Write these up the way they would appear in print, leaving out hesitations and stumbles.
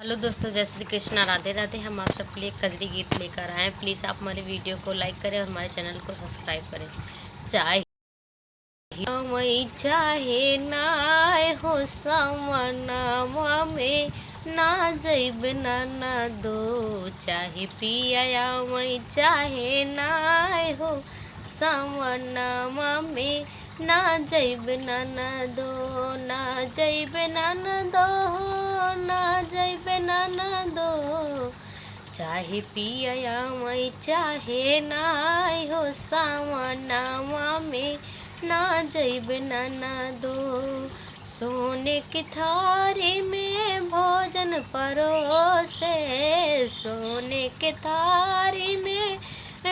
Hello दोस्तों, जय श्री कृष्णा, राधे राधे। हम आप सबके लिए एक कजरी गीत लेकर आए हैं। प्लीज़ आप हमारे वीडियो को लाइक करें और हमारे चैनल को सब्सक्राइब करें। चाहे मई चाहे नाय हो समनमा में ना जैब ना दो, चाहे पिया मई चाहे नाय हो समनमा में ना जैब ना दो, ना जैब ना दो, ना जैब ना दो, चाहे पिया मई चाहे नाय हो सावनमा में ना जैब ना दो। सोने की थारी में भोजन परोसे, सोने के थारी में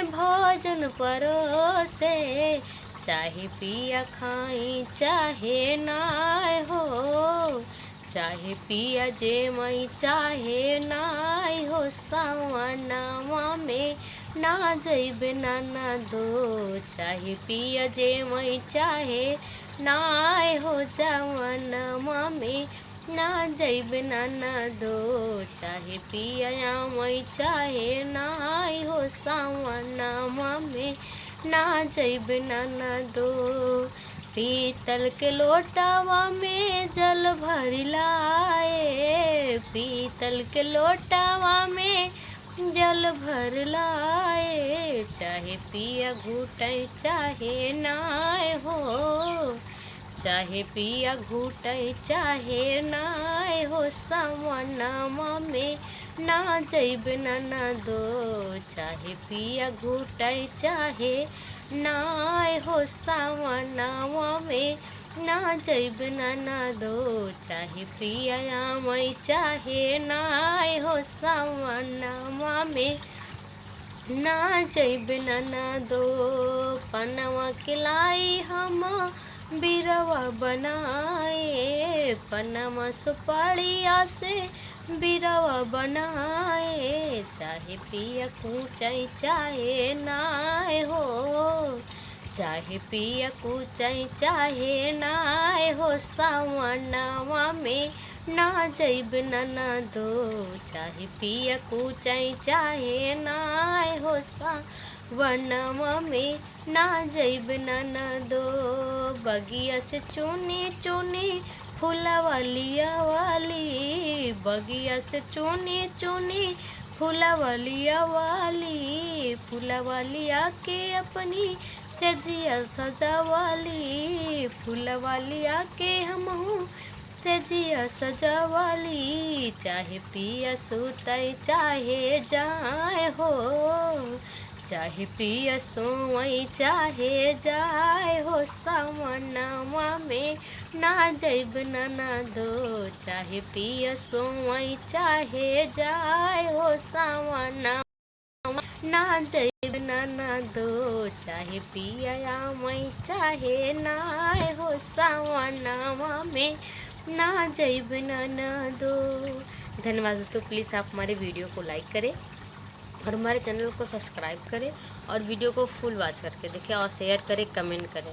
भोजन परोसे, चाहे पिया खाई चाहे नाय हो, चाहे पिया जे मई चाहे नाय हो सावनमा में ना जैब ना दो, चाहे पिया जे मई चाहे नाय हो जवनमा में ना जैब ना दो, चाहे पिया मई चाहे नाय हो सावनमा में ना जैब ना दो। पीतल के लोटावा में जल भर लाए, पीतल के लोटावा में जल भर लाए, चाहे पिया घूटे चाहे नाय हो, चाहे पिया घूटे चाहे नाय हो सावनमा में ना जैब ना दो, चाहे पिया घूटे चाहे नाय हो सावनमा में ना जैब ना दो, चाहे पिया मई चाहे नाय हो सावनमा में ना जैब ना दो। पनवा खिलाई हम बिरवा बनाए, पनमा सुपाड़िया से बिरवा बनाए, चाहे पिया कूचाई चाहे नाय हो, चाहे पिया कूचाई चाहे नाय हो सावनमा में ना जैब ना दो, चाहे पिया कूचाई चाहे नाय हो सावनमा में ना जैब ना दो। बगिया से चुनी चुनी फूलवलिया वाली, बगिया से चुनी चुनी फूलवलिया वाली, फूलवलिया के अपनी सजिया सजावाली, फूलवलिया के हमहू सजिया सजावाली, चाहे पिया सुतई चाहे जाए हो, चाहे पिया सोई चाहे जाए हो सावनमा में ना जैब ना दो, चाहे पिया सोई चाहे जाए हो सावनमा ना जैब ना दो, चाहे पिया मई चाहे नाय हो सावनमा में ना जैब ना दो। धन्यवाद दोस्तों, प्लीज़ आप हमारे वीडियो को लाइक करें और हमारे चैनल को सब्सक्राइब करें और वीडियो को फुल वॉच करके देखें और शेयर करें, कमेंट करें।